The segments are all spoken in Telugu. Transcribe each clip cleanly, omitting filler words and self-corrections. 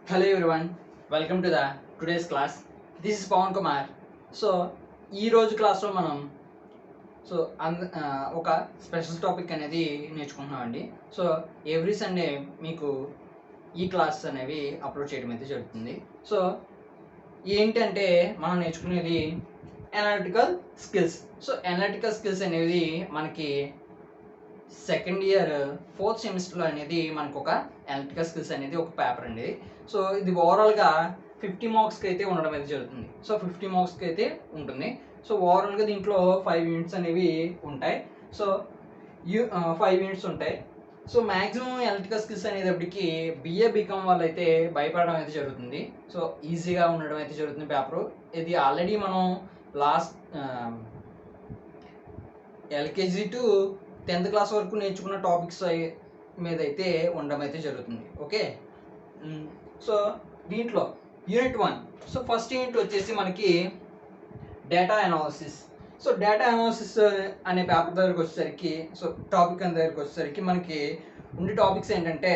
Hello everyone, welcome to the today's class. This is Pawan Kumar. So ఈ రోజు క్లాస్లో మనం ఒక స్పెషల్ టాపిక్ అనేది నేర్చుకుంటున్నామండి. సో ఎవ్రీ సండే మీకు ఈ క్లాస్ అనేవి అప్లోడ్ చేయడం అయితే జరుగుతుంది. సో ఏంటంటే మనం నేర్చుకునేది analytical skills. So analytical skills అనేది మనకి సెకండ్ ఇయర్ 4th సెమిస్టర్లో అనేది మనకు ఒక అనలిటికల్ స్కిల్స్ అనేది ఒక పేపర్ అండి. సో ఇది ఓవరాల్గా 50 మార్క్స్కి అయితే ఉండడం అయితే జరుగుతుంది. సో 50 మార్క్స్కి అయితే ఉంటుంది. సో ఓవరాల్గా దీంట్లో 5 యూనిట్స్ అనేవి ఉంటాయి. సో 5 యూనిట్స్ ఉంటాయి. సో మ్యాక్సిమం ఎలక్ట్రికల్ స్కిల్స్ అనేటప్పటికి బిఏ బీకామ్ వాళ్ళు అయితే భయపడడం అయితే జరుగుతుంది. సో ఈజీగా ఉండడం అయితే జరుగుతుంది పేపరు. ఇది ఆల్రెడీ మనం last LKG to 10th class వరకు నేర్చుకున్న టాపిక్స్ మీద అయితే ఉండడం అయితే జరుగుతుంది. ఓకే, సో దీంట్లో యూనిట్ 1. సో ఫస్ట్ యూనిట్ వచ్చేసి మనకి data analysis. So data analysis అనే పేపర్ దగ్గరికి వచ్చేసరికి, సో టాపిక్ అనే దగ్గరికి వచ్చేసరికి మనకి ఉండే టాపిక్స్ ఏంటంటే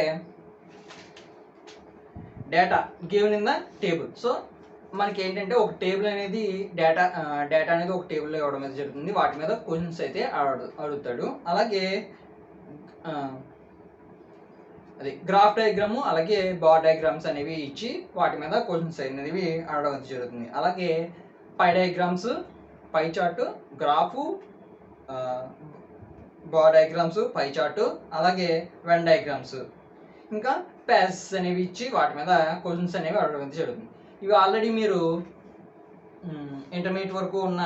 data given in the table. So మనకి ఏంటంటే ఒక టేబుల్ అనేది డేటా అనేది ఒక టేబుల్లో ఇవ్వడం అయితే జరుగుతుంది. వాటి మీద క్వశ్చన్స్ అయితే అడుగుతాడు. అలాగే అది గ్రాఫ్ డయాగ్రాము అలాగే బార్ డయాగ్రామ్స్ అనేవి ఇచ్చి వాటి మీద క్వశ్చన్స్ అనేవి అడగడం అయితే జరుగుతుంది. అలాగే పై డయాగ్రామ్స్, పై చార్టు, గ్రాఫు, బార్ డయాగ్రామ్స్, పై చార్టు, అలాగే వెన్ డయాగ్రామ్స్, ఇంకా ప్యాసెస్ అనేవి ఇచ్చి వాటి మీద క్వశ్చన్స్ అనేవి అడగడం అయితే జరుగుతుంది. ఇవి ఆల్రెడీ మీరు ఇంటర్మీడియట్ వరకు ఉన్న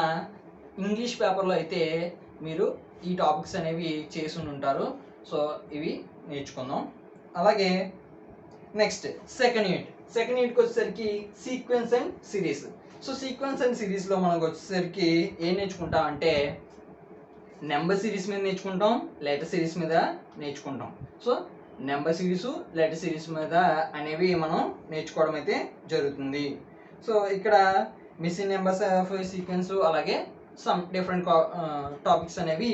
ఇంగ్లీష్ పేపర్లో అయితే మీరు ఈ టాపిక్స్ అనేవి చేసి ఉంటారు. సో ఇవి నేర్చుకుందాం. అలాగే నెక్స్ట్ సెకండ్ యూనిట్కి వచ్చేసరికి sequence and series. So sequence and సిరీస్లో మనకు వచ్చేసరికి ఏం నేర్చుకుంటాం అంటే నెంబర్ సిరీస్ మీద నేర్చుకుంటాం, లెటర్ సిరీస్ మీద నేర్చుకుంటాం. So number series, letter series మీద అనేవి మనం నేర్చుకోవడం అయితే జరుగుతుంది. సో ఇక్కడ మిస్సింగ్ నెంబర్స్ ఆఫ్ సీక్వెన్స్, అలాగే సమ్ డిఫరెంట్ టాపిక్స్ అనేవి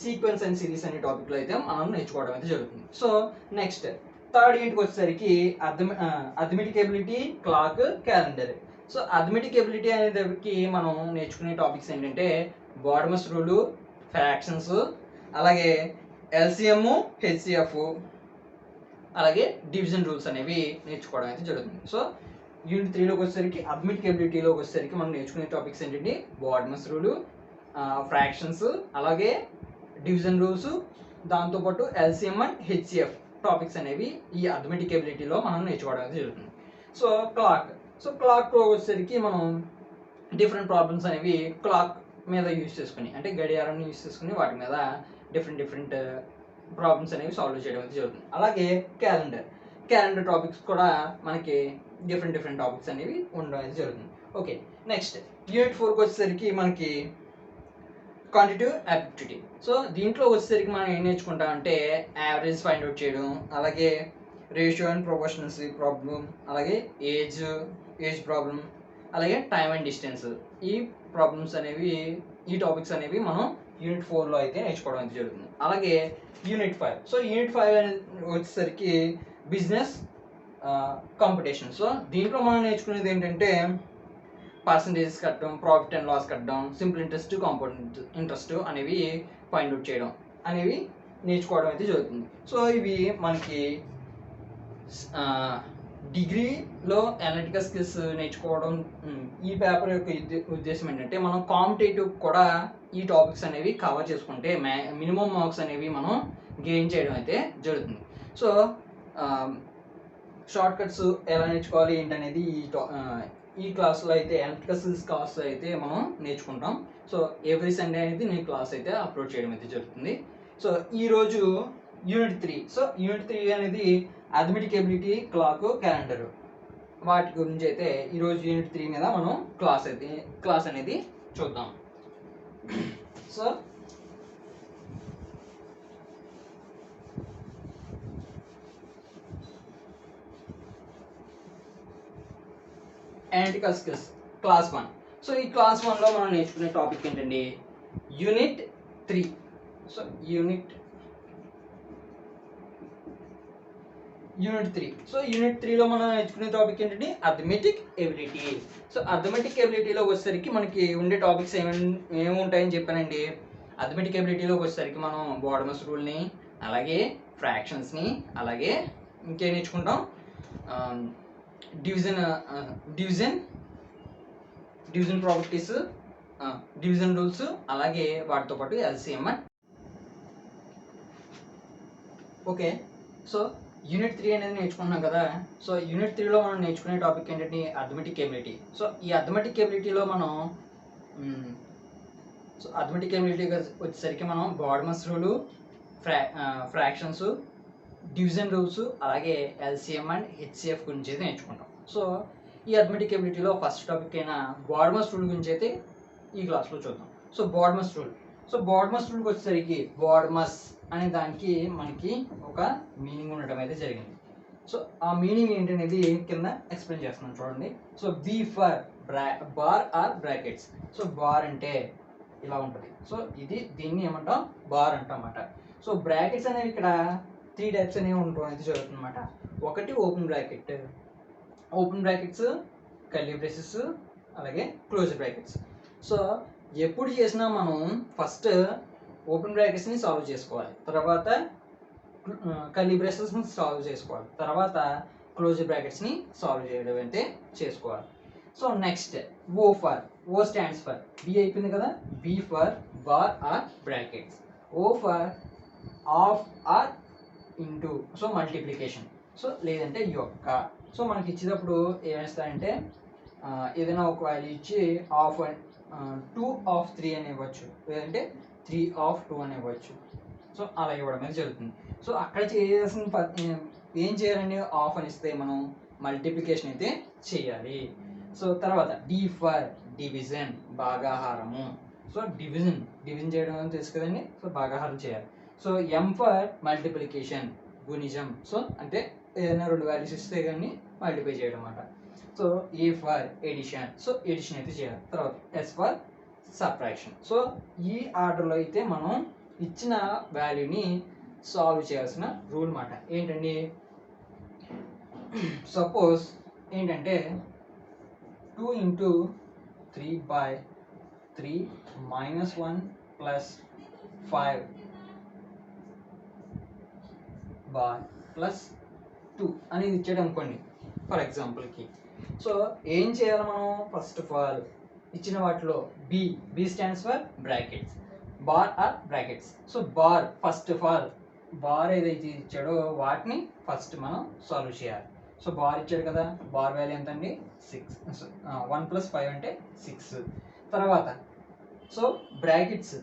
సీక్వెన్స్ అండ్ సిరీస్ అనే టాపిక్లో అయితే మనం నేర్చుకోవడం అయితే జరుగుతుంది. సో నెక్స్ట్ థర్డ్ యూనిట్కి వచ్చేసరికి arithmetic ability, clock, calendar. So arithmetic ability అనేదానికి మనం నేర్చుకునే టాపిక్స్ ఏంటంటే బార్డమస్ రూలు, ఫ్రాక్షన్స్, అలాగే ఎల్సిఎం, హెచ్సిఎఫ్, అలాగే డివిజన్ రూల్స్ అనేవి నేర్చుకోవడం అయితే జరుగుతుంది. సో యూనిట్ 3లోకి వచ్చేసరికి అథమెటిక్ ఎబిలిటీలోకి వచ్చేసరికి మనం నేర్చుకునే టాపిక్స్ ఏంటంటే బార్డమస్ రూలు, ఫ్రాక్షన్స్, అలాగే డివిజన్ రూల్స్, దాంతోపాటు ఎల్సిఎం అండ్ హెచ్సిఎఫ్ టాపిక్స్ అనేవి ఈ అథమెటిక్ ఎబిలిటీలో మనం నేర్చుకోవడం అయితే జరుగుతుంది. సో క్లాక్లో వచ్చేసరికి మనం డిఫరెంట్ ప్రాబ్లమ్స్ అనేవి క్లాక్ మీద యూజ్ చేసుకుని, అంటే గడియారాన్ని యూజ్ చేసుకుని వాటి మీద డిఫరెంట్ ప్రాబ్లమ్స్ అనేవి సాల్వ్ చేయడం అయితే జరుగుతుంది. అలాగే క్యాలెండర్ టాపిక్స్ కూడా మనకి డిఫరెంట్ టాపిక్స్ అనేవి ఉండడం అయితే జరుగుతుంది. ఓకే, నెక్స్ట్ యూనిట్ 4కి వచ్చేసరికి మనకి క్వాంటిటివ్ యాప్టిట్యూడ్. సో దీంట్లో వచ్చేసరికి మనం ఏం నేర్చుకుంటాం అంటే యావరేజ్ ఫైండ్ అవుట్ చేయడం, అలాగే రేషియో అండ్ ప్రొపోర్షనల్సీ ప్రాబ్లం, అలాగే ఏజ్ ప్రాబ్లం, అలాగే టైమ్ అండ్ డిస్టెన్స్. ఈ ప్రాబ్లమ్స్ అనేవి, ఈ టాపిక్స్ అనేవి మనం యూనిట్ 4లో అయితే నేర్చుకోవడం అయితే జరుగుతుంది. అలాగే యూనిట్ 5. సో యూనిట్ 5 అనేది వచ్చేసరికి బిజినెస్ కాంపిటీషన్. సో దీంట్లో మనం నేర్చుకునేది ఏంటంటే పర్సంటేజెస్ కట్టడం, ప్రాఫిట్ అండ్ లాస్ కట్టడం, సింపుల్ ఇంట్రెస్ట్, కాంపౌండ్ ఇంట్రెస్ట్ అనేవి ఫైండ్ అవుట్ చేయడం అనేవి నేర్చుకోవడం అయితే జరుగుతుంది. సో ఇవి మనకి డిగ్రీలో అనలిటికల్ స్కిల్స్ నేర్చుకోవడం. ఈ పేపర్ యొక్క ఉద్దేశం ఏంటంటే మనం కాంపిటేటివ్ కూడా ఈ టాపిక్స్ అనేవి కవర్ చేసుకుంటే మినిమం మార్క్స్ అనేవి మనం గెయిన్ చేయడం అయితే జరుగుతుంది. సో షార్ట్ కట్స్ ఎలా నేర్చుకోవాలి ఏంటనేది ఈ క్లాస్లో అయితే ఎలక్ట్రికల్ స్కిల్స్ క్లాస్ అయితే మనం నేర్చుకుంటాం. సో ఎవ్రీ సండే అనేది నేను క్లాస్ అయితే అప్లోడ్ చేయడం అయితే జరుగుతుంది. సో ఈరోజు యూనిట్ 3. సో యూనిట్ 3 అనేది అథమెటిక్ ఎబిలిటీ, క్లాక్, క్యాలెండర్, వాటి గురించి అయితే ఈరోజు యూనిట్ 3 మీద మనం క్లాస్ అనేది చూద్దాం. So analytical skills class 1. So ఈ క్లాస్ 1లో మనం నేర్చుకునే టాపిక్ ఏంటండి unit 3. So unit unit 3. So unit 3లో మనం నేర్చుకునే టాపిక్ ఏంటంటే అర్థమెటిక్ ఎబిలిటీ. సో అర్థమెటిక్ ఎబిలిటీలోకి వచ్చేసరికి మనకి ఉండే టాపిక్స్ ఏమి ఉంటాయని చెప్పానండి. అర్థమెటిక్ ఎబిలిటీలోకి వచ్చేసరికి మనం బోర్డమస్ రూల్ని, అలాగే ఫ్రాక్షన్స్ని, అలాగే ఇంకేం నేర్చుకుంటాం, division division division properties, division rules, అలాగే వాటితో పాటు ఎల్సిఎం. ఓకే, సో యూనిట్ 3 అనేది నేర్చుకుంటున్నాం కదా. సో యూనిట్ 3లో మనం నేర్చుకునే టాపిక్ ఏంటంటే అర్థమెటిక్ ఎబిలిటీ. సో ఈ అర్థమెటిక్ ఎబిలిటీలో మనం సో అర్థమెటిక్ ఎబిలిటీ వచ్చేసరికి మనం బోర్డమస్ రూలు, ఫ్రాక్షన్స్, డివిజన్ రూల్స్, అలాగే ఎల్సిఎం అండ్ హెచ్సిఎఫ్ గురించి అయితే నేర్చుకుంటాం. సో ఈ అర్థమెటిక్ ఎబిలిటీలో ఫస్ట్ టాపిక్ అయిన బోర్డమస్ రూల్ గురించి అయితే ఈ క్లాస్లో చూద్దాం. So BODMAS rule. So BODMAS రూల్కి వచ్చేసరికి బోర్డమస్ అనే దానికి మనకి ఒక మీనింగ్ ఉండటం అయితే జరిగింది. సో ఆ మీనింగ్ ఏంటనేది కింద ఎక్స్ప్లెయిన్ చేస్తున్నాను చూడండి. So B for bar or brackets. So bar అంటే ఇలా ఉంటుంది. సో దీన్ని ఏమంటాం, బార్ అంటాం అన్నమాట. సో బ్రాకెట్స్ అనేవి ఇక్కడ 3 టైప్స్ అనేవి ఉండటం అయితే జరుగుతుంది అనమాట. ఒకటి open bracket, open brackets, curly braces, అలాగే క్లోజ్ బ్రాకెట్స్. సో ఎప్పుడు చేసినా మనం ఫస్ట్ ఓపెన్ బ్రాకెట్స్ని సాల్వ్ చేసుకోవాలి, తర్వాత కర్లీ బ్రేసెస్ని సాల్వ్ చేసుకోవాలి, తర్వాత క్లోజ్ బ్రాకెట్స్ని సాల్వ్ చేయడం అయితే చేసుకోవాలి. So next O for, O stands for, B అయిపోయింది కదా, B for bar or brackets, O for of or into, so multiplication, so లేదంటే యొక్క. సో మనకి ఇచ్చేటప్పుడు ఏమేస్తారంటే ఏదైనా ఒక వాల్యూ ఇచ్చి ఆఫ్ 2 ఆఫ్ 3 అని ఇవ్వచ్చు, లేదంటే 3 ఆఫ్ 2 అని ఇవ్వచ్చు. సో అలా ఇవ్వడం అనేది జరుగుతుంది. సో అక్కడ చేయాల్సిన ఏం చేయాలండి, ఆఫ్ అని ఇస్తే మనం మల్టిప్లికేషన్ అయితే చేయాలి. సో తర్వాత డి ఫర్ డివిజన్, భాగాహారము. సో డివిజన్ చేయడం అని తెలుసు కదండి. సో భాగాహారం చేయాలి. సో ఎం ఫర్ మల్టిప్లికేషన్, గుణిజం. సో అంటే ఏదైనా 2 వాల్యూస్ ఇస్తే కానీ మల్టిప్లై చేయడం అన్నమాట. So A for addition, so addition అయితే చేయాలి. తర్వాత ఎస్ ఫర్ సబ్ట్రాక్షన్. సో ఈ ఆర్డర్లో అయితే మనం ఇచ్చిన వాల్యూని సాల్వ్ చేయాల్సిన రూల్ మాట. ఏంటండి, సపోజ్ ఏంటంటే 2 ఇంటూ 3/3 - 1 + 5 + 2 అనేది ఇచ్చాడు అనుకోండి ఫర్ ఎగ్జాంపుల్కి. సో ఏం చేయాలి మనం, ఫస్ట్ ఆఫ్ ఆల్ ఇచ్చిన వాటిలో B stands for brackets, bar or brackets. So bar, first of all bar ఏదైతే ఇచ్చాడో వాటిని ఫస్ట్ మనం సాల్వ్ చేయాలి. సో బార్ ఇచ్చాడు కదా, బార్ వాల్యూ ఎంత అండి, 6. 1 + 5 అంటే 6. తర్వాత సో బ్రాకెట్స్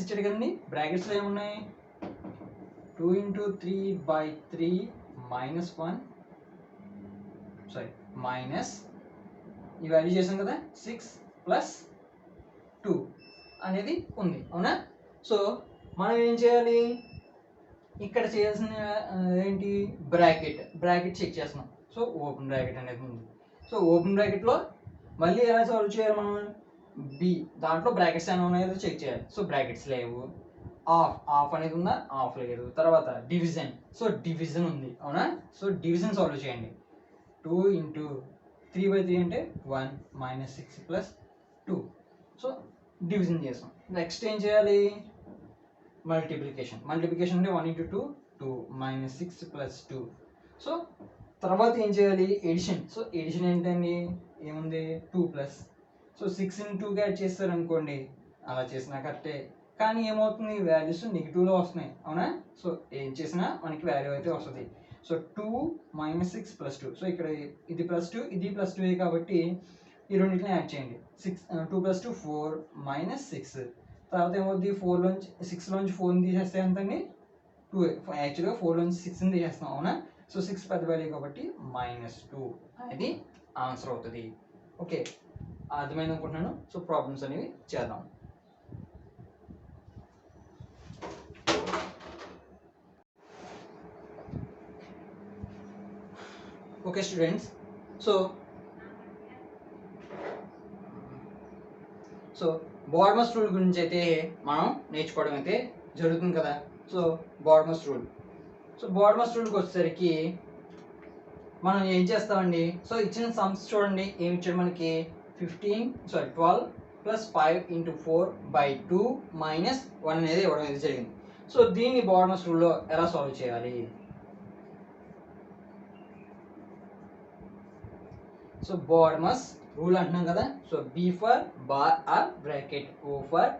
ఇచ్చాడు కదండి, బ్రాకెట్స్లో ఏమున్నాయి, 2 ఇంటూ 3/3 - 1 మైనస్ ఈ వాల్యూ చేసాం కదా, 6 + 2 అనేది ఉంది, అవునా. సో మనం ఏం చేయాలి, ఇక్కడ చేయాల్సిన ఏంటి, బ్రాకెట్ చెక్ చేస్తున్నాం. సో ఓపెన్ బ్రాకెట్ అనేది ఉంది. సో ఓపెన్ బ్రాకెట్లో మళ్ళీ ఎలా సాల్వ్ చేయాలి మనం, దాంట్లో బ్రాకెట్స్ ఏమైనా ఉన్నాయో చెక్ చేయాలి. సో బ్రాకెట్స్ లేవు. ఆఫ్ అనేది ఉందా, ఆఫ్ లేదు. తర్వాత డివిజన్, సో డివిజన్ ఉంది, అవునా. సో డివిజన్ సాల్వ్ చేయండి. 2 ఇంటూ 3/3 అంటే 1 - 6 + 2. సో డివిజన్ చేస్తాం. నెక్స్ట్ ఏం చేయాలి, మల్టిప్లికేషన్ అంటే 1 ఇంటూ 2 2 - 6 + 2. సో తర్వాత ఏం చేయాలి, ఎడిషన్. సో ఎడిషన్ ఏంటండి, ఏముంది, 2+. సో 6ని 2కి యాడ్ చేస్తారనుకోండి, అలా చేసినా కరెక్టే, కానీ ఏమవుతుంది, వాల్యూస్ నెగిటివ్లో వస్తున్నాయి, అవునా. సో ఏం చేసినా మనకి వాల్యూ అయితే వస్తుంది. సో 2 - 6 + 2. సో ఇక్కడ ఇది +2, ఇది +2 కాబట్టి ఈ రెండింటిని యాడ్ చేయండి. 2 + 2 4 - 6. తర్వాత ఏమవుద్ది, 6లోంచి 4ని తీసేస్తే ఎంతండి, 2. యాక్చువల్గా 4లోంచి 6ని తీసేస్తాం, అవునా. సో 6 పెద్ద వాల్యూ కాబట్టి -2 అనేది ఆన్సర్ అవుతుంది. ఓకే, అర్థమైంది అనుకుంటున్నాను. సో ప్రాబ్లమ్స్ అనేవి చేద్దాం. Okay students, so BODMAS rule గురించి అయితే మనం నేర్చుకోవడం అయితే జరుగుతుంది కదా. సో బోర్డమస్ రూల్కి వచ్చేసరికి మనం ఏం చేస్తామండి, సో ఇచ్చిన సమ్స్ చూడండి ఏమి ఇచ్చాడు మనకి, 12 ప్లస్ 5 ఇంటూ 4/2 మైనస్ 1 అనేది ఇవ్వడం అనేది జరిగింది. సో దీన్ని బోర్డర్స్ రూల్లో ఎలా సాల్వ్ చేయాలి? సో బోర్డర్స్ రూల్ అంటున్నాం కదా, so B for bar or bracket, O for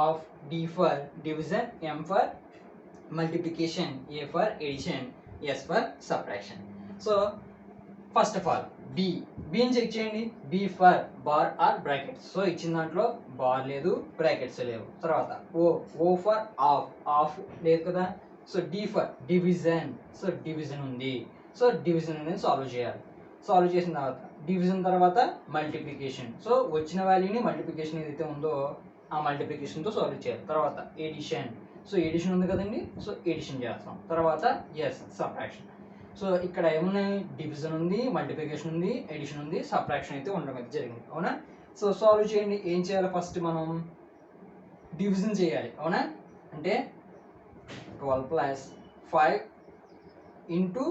of, D for division, M for multiplication, A for addition, S for subtraction. So first of all బిని చెక్ చేయండి. B for bar or brackets, so ఇచ్చిన దాంట్లో బార్ లేదు, బ్రాకెట్స్ లేవు. తర్వాత O ఫర్ ఆఫ్ లేదు కదా. So D for division, so division ఉంది. సో డివిజన్ అనేది సాల్వ్ చేయాలి. సాల్వ్ చేసిన తర్వాత డివిజన్ తర్వాత మల్టిప్లికేషన్, సో వచ్చిన వాల్యూని మల్టిప్లికేషన్ ఏదైతే ఉందో ఆ మల్టిప్లికేషన్తో సాల్వ్ చేయాలి. తర్వాత ఎడిషన్, సో ఎడిషన్ ఉంది కదండి, సో ఎడిషన్ చేస్తాం. తర్వాత ఎస్ సబ్ట్రాక్షన్. సో ఇక్కడ ఏమున్నాయి, డివిజన్ ఉంది, మల్టిప్లికేషన్ ఉంది, ఎడిషన్ ఉంది, సబ్ట్రాక్షన్ అయితే ఉండడం అయితే జరిగింది. అవునా? సో సాల్వ్ చేయండి. ఏం చేయాలి, ఫస్ట్ మనం డివిజన్ చేయాలి. అవునా? అంటే 12 ప్లస్ 5 ఇంటూ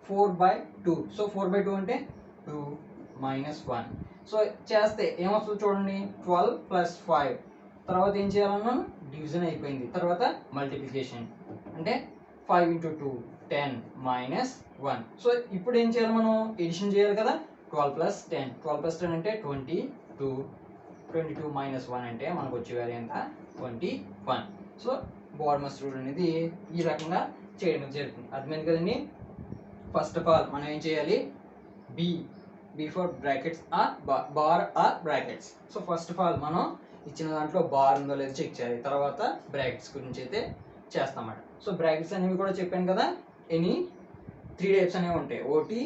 4/2. సో 4/2 అంటే 2 మైనస్ 1. సో చేస్తే ఏమొస్తుంది చూడండి, 12 ప్లస్ 5. తర్వాత ఏం చేయాలన్నాను, డివిజన్ అయిపోయింది. తర్వాత మల్టిప్లికేషన్ అంటే 5 ఇంటూ 2 10 మైనస్ 1. సో ఇప్పుడు ఏం చేయాలి, మనం ఎడిషన్ చేయాలి కదా. 12 ప్లస్ 10, 12 ప్లస్ 10 అంటే 22. 22 మైనస్ 1 అంటే మనకు వచ్చే వాల్యూ ఎంత, 21. సో బోర్డర్స్ రూల్ అనేది ఈ రకంగా చేయడం జరుగుతుంది. అర్థమైంది కదండి. ఫస్ట్ ఆఫ్ ఆల్ మనం ఏం చేయాలి, B for brackets or bar or brackets. So first of all మనం ఇచ్చిన దాంట్లో బార్ ఉందో లేదో చెక్ చేయాలి. తర్వాత బ్రాకెట్స్ గురించి అయితే చేస్తామన్నమాట. సో బ్రాకెట్స్ అనేవి కూడా చెప్పాను కదా, ఎనీ 3 టైప్స్ అనేవి ఉంటాయి. ఒకటి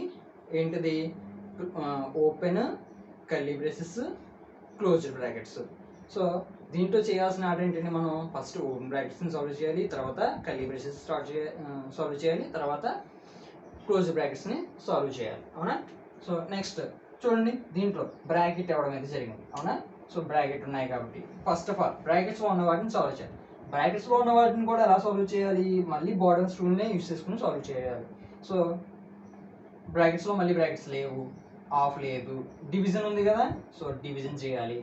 ఏంటిది, open, curly braces, closed brackets. So దీంట్లో చేయాల్సిన ఆర్డర్ ఏంటంటే, మనం ఫస్ట్ ఓపెన్ బ్రాకెట్స్ని సాల్వ్ చేయాలి, తర్వాత కర్లీ బ్రేసెస్ సాల్వ్ చేయాలి, తర్వాత క్లోజ్ బ్రాకెట్స్ని సాల్వ్ చేయాలి. అవునా? సో నెక్స్ట్ చూడండి, దీంట్లో బ్రాకెట్ ఇవ్వడం అయితే జరిగింది. అవునా? సో బ్రాకెట్ ఉన్నాయి కాబట్టి ఫస్ట్ ఆఫ్ ఆల్ బ్రాకెట్స్లో ఉన్న వాటిని సాల్వ్ చేయాలి. బ్రాకెట్స్లో ఉన్న వాటిని కూడా ఎలా సాల్వ్ చేయాలి, మళ్ళీ బోర్డర్స్ రూల్నే యూస్ చేసుకుని సాల్వ్ చేయాలి. సో బ్రాకెట్స్లో మళ్ళీ బ్రాకెట్స్ లేవు, ఆఫ్ లేదు, డివిజన్ ఉంది కదా, సో డివిజన్ చేయాలి.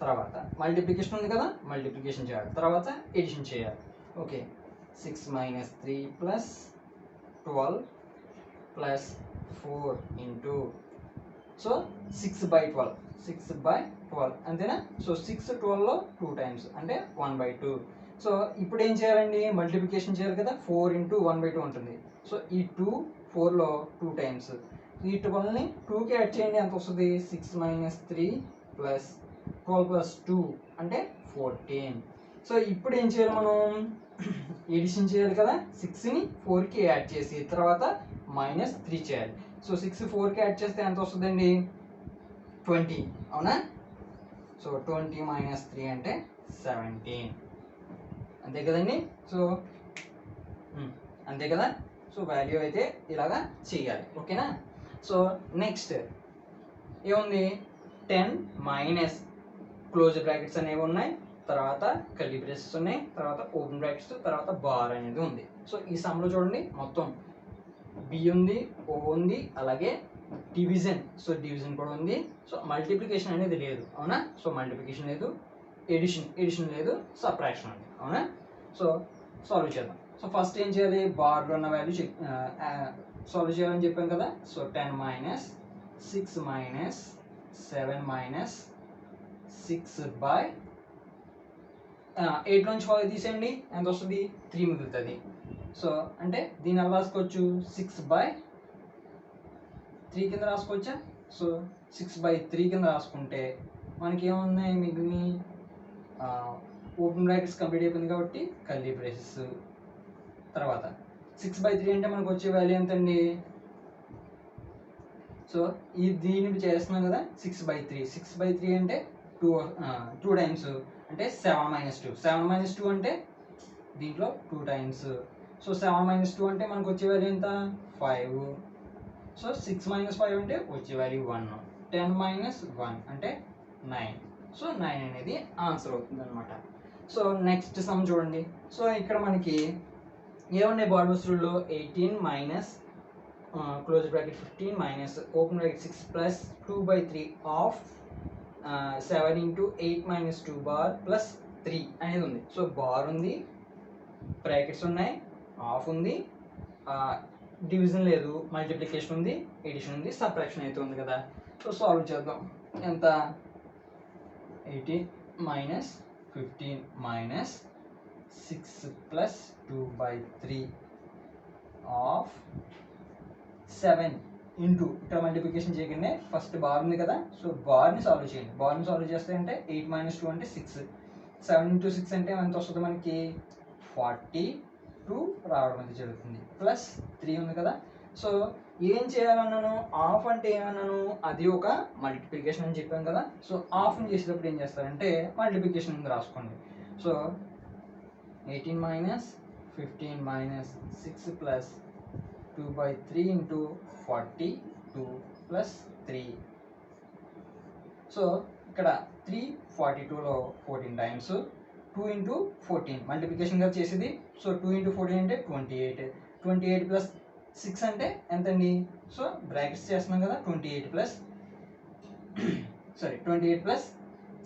తర్వాత మల్టిప్లికేషన్ ఉంది కదా, మల్టిప్లికేషన్ చేయాలి. తర్వాత ఎడిషన్ చేయాలి. Okay, 6 minus 3 plus 12 plus 4 into, so 6/12, 6/12 అంతేనా. సో 6 12లో 2 టైమ్స్ అంటే 1/2. సో ఇప్పుడు ఏం చేయాలండి, మల్టిప్లికేషన్ చేయాలి కదా, 4 ఇంటూ 1/2 ఉంటుంది. సో ఈ 2 4లో 2 టైమ్స్, ఈ 12ని 2కి యాడ్ చేయండి, ఎంత వస్తుంది, 6 మైనస్ 3 ప్లస్ 12 ప్లస్ 2 అంటే 14. సో ఇప్పుడు ఏం చేయాలి, మనం ఎడిషన్ చేయాలి కదా, 6ని 4కి యాడ్ చేసి తర్వాత మైనస్ 3 చేయాలి. సో 6 4కి యాడ్ చేస్తే ఎంత వస్తుందండి, 20. అవునా? సో 20 మైనస్ 3 అంటే 17. అంతే కదండి. సో అంతే కదా. సో వాల్యూ అయితే ఇలాగా చేయాలి. ఓకేనా? సో నెక్స్ట్ ఏముంది, 10 మైనస్ క్లోజ్ బ్రాకెట్స్ అనేవి ఉన్నాయి, తర్వాత కర్లీ బ్రేసెస్ ఉన్నాయి, తర్వాత ఓపెన్ బ్రాకెట్స్, తర్వాత బార్ అనేది ఉంది. సో ఈ సమ్లో చూడండి మొత్తం బి ఉంది, ఓ ఉంది, అలాగే డివిజన్, సో డివిజన్ కూడా ఉంది. సో మల్టిప్లికేషన్ అనేది లేదు. అవునా? సో మల్టిప్లికేషన్ లేదు, ఎడిషన్ లేదు, సబ్ట్రాక్షన్ ఉంది. అవునా? సో సాల్వ్ చేద్దాం. సో ఫస్ట్ ఏం చేయాలి, బార్లో ఉన్న వాల్యూ సాల్వ్ చేయాలని చెప్పాం కదా. సో 10 మైనస్ 6 మైనస్ 7 మైనస్ 6/8 నుంచి 5 తీసేయండి, ఎంత వస్తుంది, 3 మిగులుతుంది. సో అంటే దీన్ని ఎలా రాసుకోవచ్చు, 6/3 కింద రాసుకోవచ్చా. సో 6/3 కింద రాసుకుంటే మనకి ఏమున్నాయి మిగిలిన, ఓపెన్ బ్రాకెట్స్ కంప్లీట్ అయిపోయింది కాబట్టి కర్లీ బ్రేసెస్. తర్వాత 6/3 అంటే మనకు వచ్చే వాల్యూ ఎంతండి, సో దీన్ని చేస్తున్నాం కదా, 6/3 అంటే 2 టైమ్స్ అంటే 7 మైనస్ 2. 7 మైనస్ 2 అంటే దీంట్లో 2 టైమ్స్. సో 7 మైనస్ 2 అంటే మనకు వచ్చే వాల్యూ ఎంత, 5. సో 6 మైనస్ 5 అంటే వచ్చే వాల్యూ 1. 10 మైనస్ 1 అంటే 9. సో 9 అనేది ఆన్సర్ అవుతుంది అనమాట. సో నెక్స్ట్ సమ్ చూడండి. సో ఇక్కడ మనకి ఏమున్నాయి, బార్డర్స్ రూల్లో 18 minus close bracket 15 minus open bracket 6 plus 2/3 of 7 into 8 minus 2 bar plus 3 అనేది ఉంది. సో బార్ ఉంది, బ్రాకెట్స్ ఉన్నాయి, ఆఫ్ ఉంది, డివిజన్ లేదు, మల్టిప్లికేషన్ ఉంది, ఎడిషన్ ఉంది, సబ్ట్రాక్షన్ అయితే ఉంది కదా. సో సాల్వ్ చేద్దాం. ఎంత 18 minus 15 minus 6 plus 2/3 of 7 into ఇక్కడ మల్టిప్లికేషన్ చేయగానే ఫస్ట్ బార్ ఉంది కదా, సో బార్ని సాల్వ్ చేయండి. బార్ని సాల్వ్ చేస్తే అంటే 8 మైనస్ 2 అంటే 6, 7 ఇంటూ 6 అంటే ఎంత వస్తుంది మనకి 42 రావడం అనేది జరుగుతుంది. ప్లస్ 3 ఉంది కదా. సో ఏం చేయాలన్నాను, ఆఫ్ అంటే ఏమన్నాను, అది ఒక మల్టిప్లికేషన్ అని చెప్పాను కదా. సో ఆఫ్ని చేసేటప్పుడు ఏం చేస్తారంటే మల్టిప్లికేషన్ ముందు రాసుకోండి. So 18 minus 15 minus 6 plus 2/3 into 42 plus 3. So ఇక్కడ 3 42లో 14 టైమ్స్ 2 ఇంటూ 14 మల్టిప్లికేషన్ గా చేసేది. సో 2 ఇంటూ 14 అంటే 28 ప్లస్ 6 అంటే ఎంతండి. సో బ్రాకెట్స్ చేస్తున్నాం కదా, 28 ప్లస్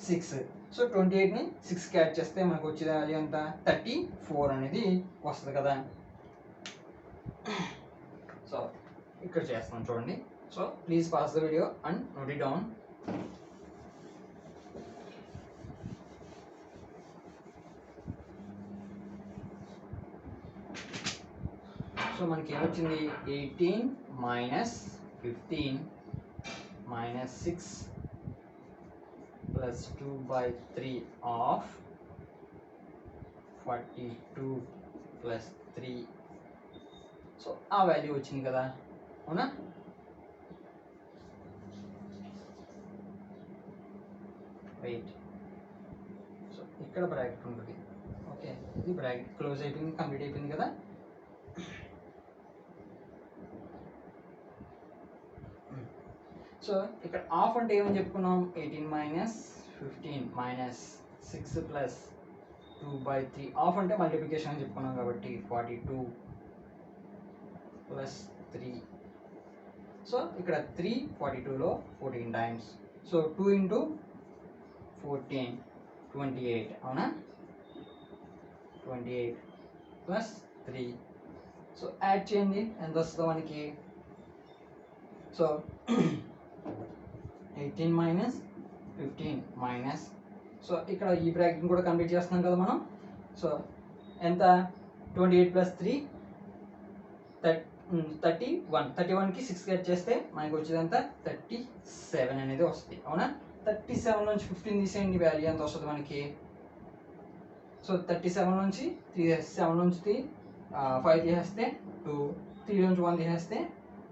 6. సో 28ని 6కి యాడ్ చేస్తే మనకు వచ్చేది వాల్యూ ఎంత 34 అనేది వస్తుంది కదా. సో ఇక్కడ చేస్తాం చూడండి. So please pass the video and note it down. So మనకి ఏమొచ్చింది 18 minus 15 minus 6 plus 2/3 of 42 plus 3. So ఆ వాల్యూ వచ్చింది కదా, అవునా. వెయిట్, సో ఇక్కడ బ్రాకెట్ ఉంటుంది. ఓకే, ఇది బ్రాకెట్ క్లోజ్ అయిపోయింది, కంప్లీట్ అయిపోయింది కదా. సో ఇక్కడ ఆఫ్ అంటే ఏమని చెప్పుకున్నాం, 18 మైనస్ 15 మైనస్ 6 ప్లస్ 2/3. ఆఫ్ అంటే మల్టిప్లికేషన్ అని చెప్పుకున్నాం కాబట్టి 42 ప్లస్ 3. సో ఇక్కడ 3 42లో 14 టైమ్స్. సో 2 ఇంటూ 14 28, అవునా. 28 ప్లస్ 3. సో యాడ్ చేయండి, ఎంత వస్తుందో మనకి. సో 18 మైనస్ 15 మైనస్, సో ఇక్కడ ఈ బ్రాకెట్ కూడా కంప్లీట్ చేస్తున్నాం కదా మనం. సో ఎంత 28 ప్లస్ 3 31కి 6 యాడ్ చేస్తే మనకి వచ్చేది ఎంత 37 అనేది వస్తుంది, అవునా. 37 నుంచి 15 తీసేయండి, వాల్యూ ఎంత వస్తుంది మనకి. సో 37 నుంచి 7 నుంచి 5 తీసేస్తే 2, 3 నుంచి 1 తీసేస్తే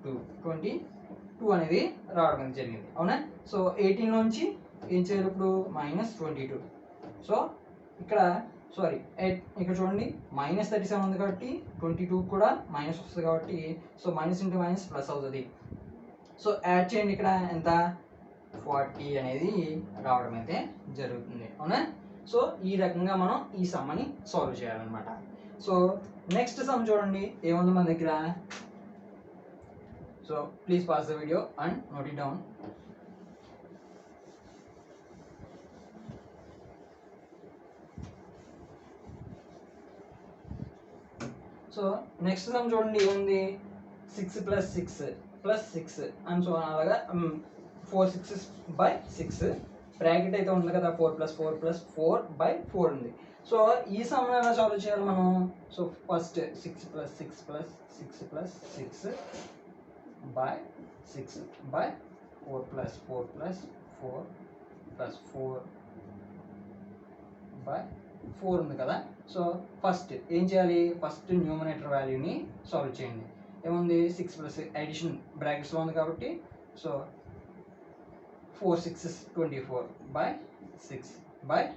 2, 22 అనేది రావడం అనేది జరిగింది, అవునా. సో 18 నుంచి ఏం చేయాలి ఇప్పుడు -22. సో ఇక్కడ ఇక్కడ చూడండి -37 ఉంది కాబట్టి 22 కూడా మైనస్ వస్తుంది కాబట్టి, so minus into minus plus అవుతుంది. సో యాడ్ చేయండి, ఇక్కడ ఎంత 40 అనేది రావడం అయితే జరుగుతుంది, అవునా. సో ఈ రకంగా మనం ఈ సమ్మని సాల్వ్ చేయాలన్నమాట. సో నెక్స్ట్ సమ్ చూడండి ఏముంది మన దగ్గర. So please pass the video and note it down. So next sum చూడండి ఏముంది, 6 ప్లస్ 6 ప్లస్ 6 అని సో అలాగా 4 6/6 బ్రాకెట్ అయితే ఉంది కదా, 4 + 4 + 4/4 ఉంది. సో ఈ సమ్ ఎలా సాల్వ్ చేయాలి మనం. సో ఫస్ట్ 6 + 6 + 6 + 6/6/4 + 4 + 4 + 4/4 ఉంది కదా. సో ఫస్ట్ ఏం చేయాలి, ఫస్ట్ న్యూమరేటర్ వాల్యూని సాల్వ్ చేయండి. ఏముంది 6 + అడిషన్ బ్రాకెట్స్లో ఉంది కాబట్టి, సో 4 6 24/6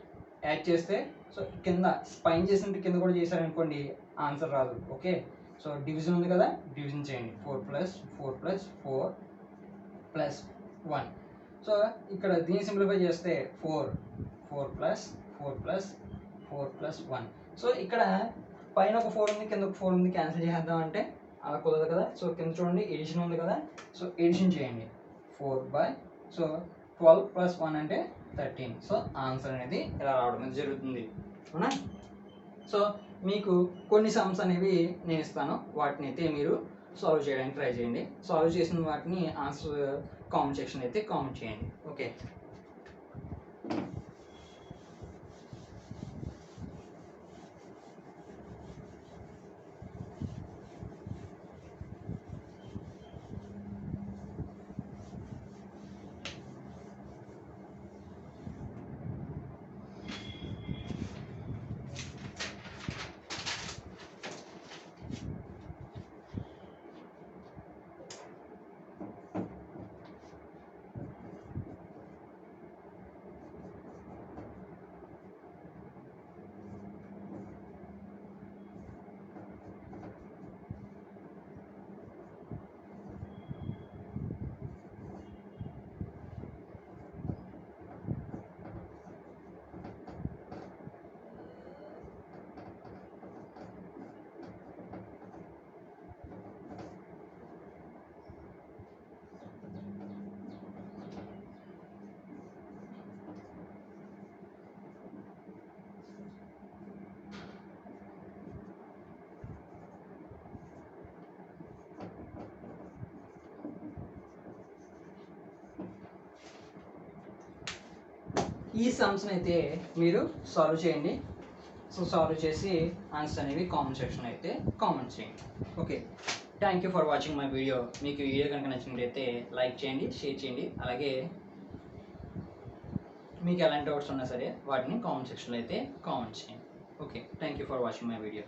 యాడ్ చేస్తే, సో కింద స్పైన్ చేసినట్టు కింద కూడా చేశారనుకోండి ఆన్సర్ రాదు, ఓకే. సో డివిజన్ ఉంది కదా, డివిజన్ చేయండి. 4 + 4 + 4 + 1. సో ఇక్కడ దీన్ని సింప్లిఫై చేస్తే 4 + 4 + 4 + 1. సో ఇక్కడ పైన ఒక 4 ఉంది, కింద ఒక 4 ఉంది, క్యాన్సిల్ చేద్దాం అంటే అలా కుదరదు కదా. సో కింద చూడండి ఎడిషన్ ఉంది కదా, సో ఎడిషన్ చేయండి. 4 సో 12 + 1 అంటే 13. సో ఆన్సర్ అనేది ఇలా రావడం జరుగుతుంది అవునా. సో మీకు కొన్ని సమ్స్ అనేవి నేను ఇస్తాను, వాటిని అయితే మీరు సాల్వ్ చేయడానికి ట్రై చేయండి. సాల్వ్ చేసిన వాటిని ఆన్సర్ కామెంట్ సెక్షన్ అయితే కామెంట్ చేయండి. ఓకే. ఈ సమ్స్ని అయితే మీరు సాల్వ్ చేయండి. సో సాల్వ్ చేసి ఆన్సర్ అనేవి కామెంట్ సెక్షన్ అయితే కామెంట్ చేయండి. Okay, thank you for watching my video. మీకు ఈ వీడియో కనుక నచ్చినట్లయితే లైక్ చేయండి, షేర్ చేయండి. అలాగే మీకు ఎలాంటి డౌట్స్ ఉన్నా సరే వాటిని కామెంట్ సెక్షన్లో అయితే కామెంట్ చేయండి. Okay, thank you for watching my video.